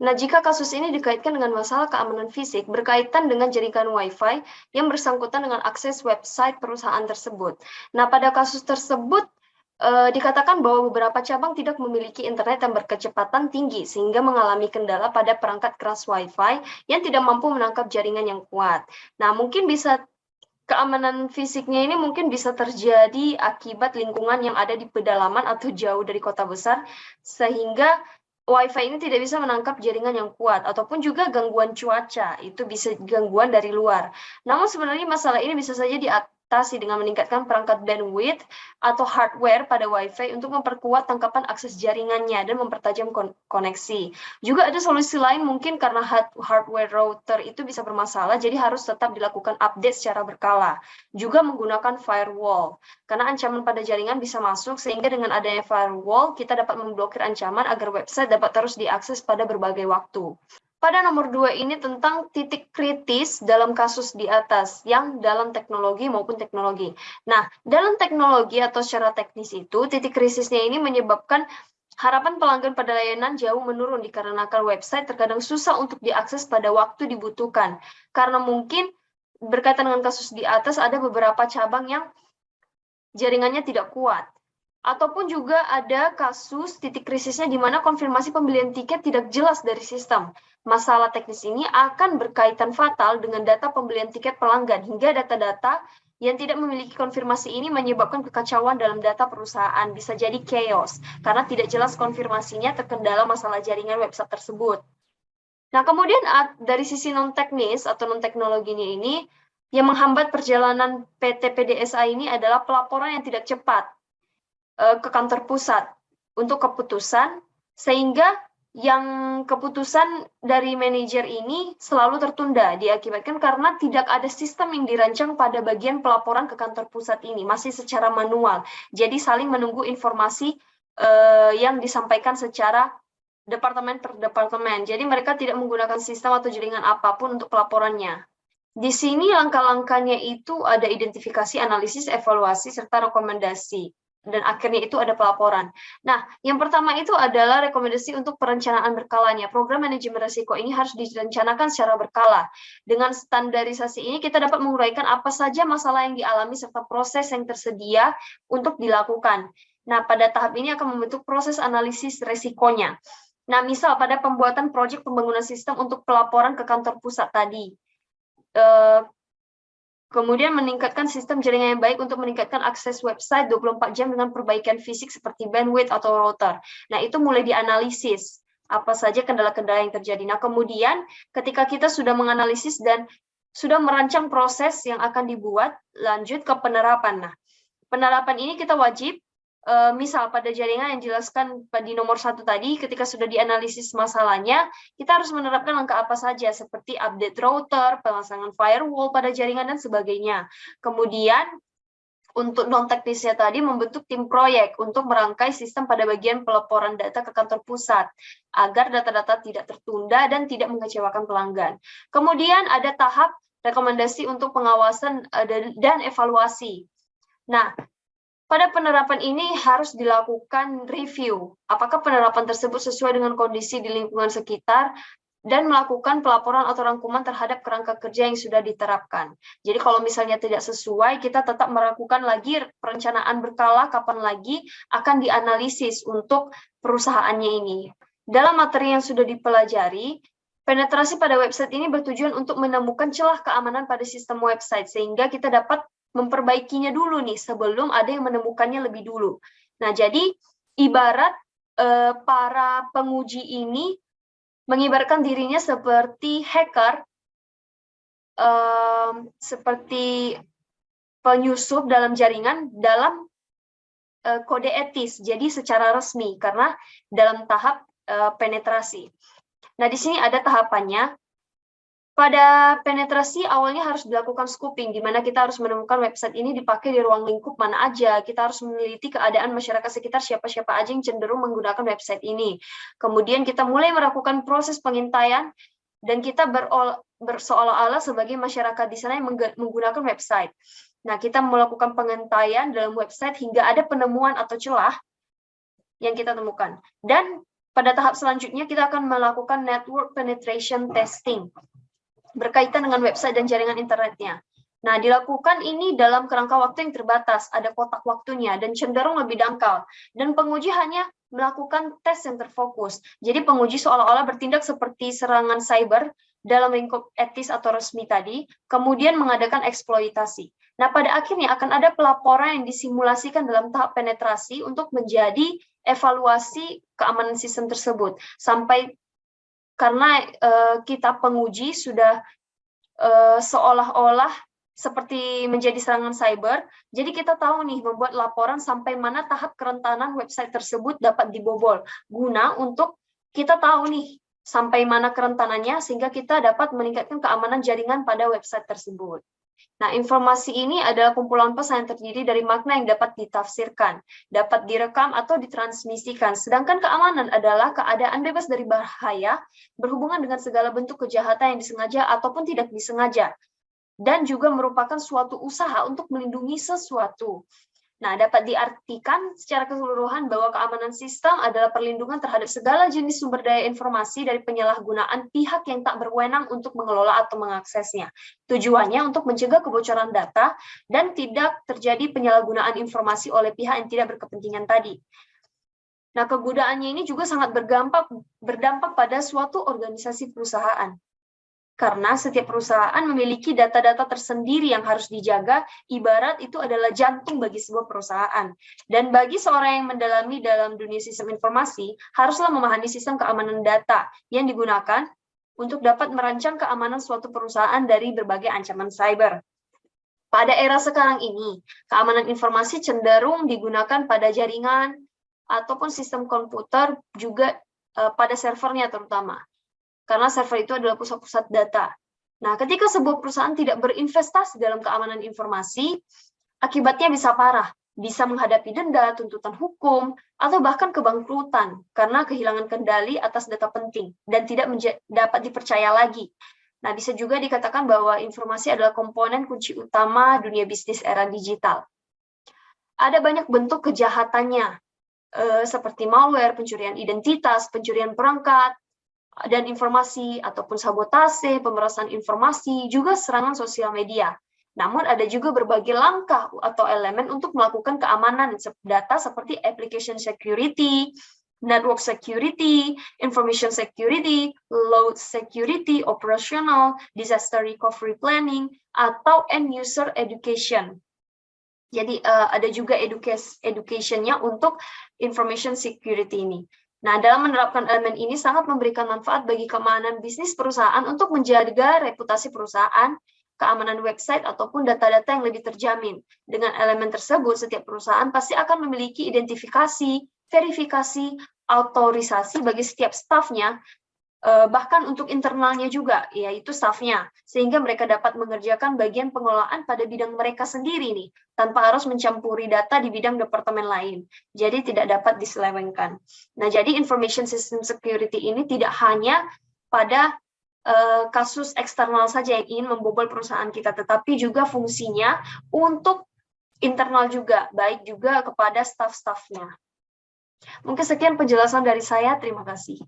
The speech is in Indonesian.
Nah, jika kasus ini dikaitkan dengan masalah keamanan fisik berkaitan dengan jaringan Wi-Fi yang bersangkutan dengan akses website perusahaan tersebut. Nah, pada kasus tersebut dikatakan bahwa beberapa cabang tidak memiliki internet yang berkecepatan tinggi sehingga mengalami kendala pada perangkat keras Wi-Fi yang tidak mampu menangkap jaringan yang kuat. Nah, mungkin bisa keamanan fisiknya ini mungkin bisa terjadi akibat lingkungan yang ada di pedalaman atau jauh dari kota besar, sehingga Wi-Fi ini tidak bisa menangkap jaringan yang kuat, ataupun juga gangguan cuaca, itu bisa gangguan dari luar. Namun sebenarnya masalah ini bisa saja diatasi dengan meningkatkan perangkat bandwidth atau hardware pada Wi-Fi untuk memperkuat tangkapan akses jaringannya dan mempertajam koneksi. Juga ada solusi lain mungkin karena hardware router itu bisa bermasalah, jadi harus tetap dilakukan update secara berkala. Juga menggunakan firewall, karena ancaman pada jaringan bisa masuk, sehingga dengan adanya firewall, kita dapat memblokir ancaman agar website dapat terus diakses pada berbagai waktu. Pada nomor 2 ini tentang titik kritis dalam kasus di atas, yang dalam teknologi maupun teknologi. Nah, dalam teknologi atau secara teknis itu, titik krisisnya ini menyebabkan harapan pelanggan pada layanan jauh menurun dikarenakan website terkadang susah untuk diakses pada waktu dibutuhkan. Karena mungkin berkaitan dengan kasus di atas, ada beberapa cabang yang jaringannya tidak kuat. Ataupun juga ada kasus titik krisisnya di mana konfirmasi pembelian tiket tidak jelas dari sistem. Masalah teknis ini akan berkaitan fatal dengan data pembelian tiket pelanggan, hingga data-data yang tidak memiliki konfirmasi ini menyebabkan kekacauan dalam data perusahaan, bisa jadi chaos, karena tidak jelas konfirmasinya, terkendala masalah jaringan website tersebut. Nah, kemudian dari sisi non-teknis atau non-teknologinya ini, yang menghambat perjalanan PT PDSA ini adalah pelaporan yang tidak cepat ke kantor pusat untuk keputusan, sehingga yang keputusan dari manajer ini selalu tertunda, diakibatkan karena tidak ada sistem yang dirancang pada bagian pelaporan ke kantor pusat ini, masih secara manual. Jadi saling menunggu informasi yang disampaikan secara departemen per departemen. Jadi mereka tidak menggunakan sistem atau jaringan apapun untuk pelaporannya. Di sini langkah-langkahnya itu ada identifikasi, analisis, evaluasi, serta rekomendasi. Dan akhirnya itu ada pelaporan. Nah, yang pertama itu adalah rekomendasi untuk perencanaan berkalanya. Program manajemen risiko ini harus direncanakan secara berkala. Dengan standarisasi ini kita dapat menguraikan apa saja masalah yang dialami serta proses yang tersedia untuk dilakukan. Nah, pada tahap ini akan membentuk proses analisis risikonya. Nah, misal pada pembuatan proyek pembangunan sistem untuk pelaporan ke kantor pusat tadi. Kemudian meningkatkan sistem jaringan yang baik untuk meningkatkan akses website 24 jam dengan perbaikan fisik seperti bandwidth atau router. Nah, itu mulai dianalisis apa saja kendala-kendala yang terjadi. Nah, kemudian ketika kita sudah menganalisis dan sudah merancang proses yang akan dibuat, lanjut ke penerapan. Nah, penerapan ini kita wajib misal pada jaringan yang dijelaskan di nomor 1 tadi, ketika sudah dianalisis masalahnya, kita harus menerapkan langkah apa saja, seperti update router, pemasangan firewall pada jaringan, dan sebagainya. Kemudian, untuk non-teknisnya tadi, membentuk tim proyek untuk merangkai sistem pada bagian pelaporan data ke kantor pusat, agar data-data tidak tertunda dan tidak mengecewakan pelanggan. Kemudian ada tahap rekomendasi untuk pengawasan dan evaluasi. Nah, pada penerapan ini harus dilakukan review, apakah penerapan tersebut sesuai dengan kondisi di lingkungan sekitar, dan melakukan pelaporan atau rangkuman terhadap kerangka kerja yang sudah diterapkan. Jadi kalau misalnya tidak sesuai, kita tetap melakukan lagi perencanaan berkala kapan lagi akan dianalisis untuk perusahaannya ini. Dalam materi yang sudah dipelajari, penetrasi pada website ini bertujuan untuk menemukan celah keamanan pada sistem website, sehingga kita dapat memperbaikinya dulu nih sebelum ada yang menemukannya lebih dulu. Nah, jadi ibarat para penguji ini mengibaratkan dirinya seperti hacker, seperti penyusup dalam jaringan dalam kode etis, jadi secara resmi karena dalam tahap penetrasi. Nah, di sini ada tahapannya. Pada penetrasi awalnya harus dilakukan scooping, di mana kita harus menemukan website ini dipakai di ruang lingkup mana aja. Kita harus meneliti keadaan masyarakat sekitar, siapa-siapa aja yang cenderung menggunakan website ini. Kemudian kita mulai melakukan proses pengintaian, dan kita berseolah-olah sebagai masyarakat di sana yang menggunakan website. Nah, kita melakukan pengintaian dalam website hingga ada penemuan atau celah yang kita temukan. Dan Pada tahap selanjutnya, kita akan melakukan network penetration testing berkaitan dengan website dan jaringan internetnya. Nah, dilakukan ini dalam kerangka waktu yang terbatas, ada kotak waktunya, dan cenderung lebih dangkal. Dan penguji hanya melakukan tes yang terfokus. Jadi penguji seolah-olah bertindak seperti serangan cyber dalam lingkup etis atau resmi tadi, kemudian mengadakan eksploitasi. Nah, pada akhirnya akan ada pelaporan yang disimulasikan dalam tahap penetrasi untuk menjadi evaluasi keamanan sistem tersebut. Sampai karena kita penguji sudah seolah-olah seperti menjadi serangan cyber, jadi kita tahu nih membuat laporan sampai mana tahap kerentanan website tersebut dapat dibobol, guna untuk kita tahu nih sampai mana kerentanannya sehingga kita dapat meningkatkan keamanan jaringan pada website tersebut. Nah, informasi ini adalah kumpulan pesan yang terdiri dari makna yang dapat ditafsirkan, dapat direkam atau ditransmisikan, sedangkan keamanan adalah keadaan bebas dari bahaya berhubungan dengan segala bentuk kejahatan yang disengaja ataupun tidak disengaja, dan juga merupakan suatu usaha untuk melindungi sesuatu. Nah, dapat diartikan secara keseluruhan bahwa keamanan sistem adalah perlindungan terhadap segala jenis sumber daya informasi dari penyalahgunaan pihak yang tak berwenang untuk mengelola atau mengaksesnya. Tujuannya untuk mencegah kebocoran data dan tidak terjadi penyalahgunaan informasi oleh pihak yang tidak berkepentingan tadi. Nah, kegunaannya ini juga sangat berdampak pada suatu organisasi perusahaan. Karena setiap perusahaan memiliki data-data tersendiri yang harus dijaga, ibarat itu adalah jantung bagi sebuah perusahaan. Dan bagi seorang yang mendalami dalam dunia sistem informasi, haruslah memahami sistem keamanan data yang digunakan untuk dapat merancang keamanan suatu perusahaan dari berbagai ancaman cyber. Pada era sekarang ini, keamanan informasi cenderung digunakan pada jaringan ataupun sistem komputer, juga pada servernya terutama. Karena server itu adalah pusat-pusat data. Nah, ketika sebuah perusahaan tidak berinvestasi dalam keamanan informasi, akibatnya bisa parah, bisa menghadapi denda, tuntutan hukum, atau bahkan kebangkrutan karena kehilangan kendali atas data penting dan tidak dapat dipercaya lagi. Nah, bisa juga dikatakan bahwa informasi adalah komponen kunci utama dunia bisnis era digital. Ada banyak bentuk kejahatannya, seperti malware, pencurian identitas, pencurian perangkat, dan informasi, ataupun sabotase, pemerasan informasi, juga serangan sosial media. Namun ada juga berbagai langkah atau elemen untuk melakukan keamanan data seperti application security, network security, information security, load security, operational, disaster recovery planning, atau end user education. Jadi ada juga education-nya untuk information security ini. Nah, dalam menerapkan elemen ini sangat memberikan manfaat bagi keamanan bisnis perusahaan untuk menjaga reputasi perusahaan, keamanan website, ataupun data-data yang lebih terjamin. Dengan elemen tersebut, setiap perusahaan pasti akan memiliki identifikasi, verifikasi, autorisasi bagi setiap stafnya, bahkan untuk internalnya juga, yaitu stafnya, sehingga mereka dapat mengerjakan bagian pengelolaan pada bidang mereka sendiri nih, tanpa harus mencampuri data di bidang departemen lain. Jadi tidak dapat diselewengkan. Nah, jadi information system security ini tidak hanya pada kasus eksternal saja yang ingin membobol perusahaan kita, tetapi juga fungsinya untuk internal juga, baik juga kepada staf-stafnya. Mungkin sekian penjelasan dari saya, terima kasih.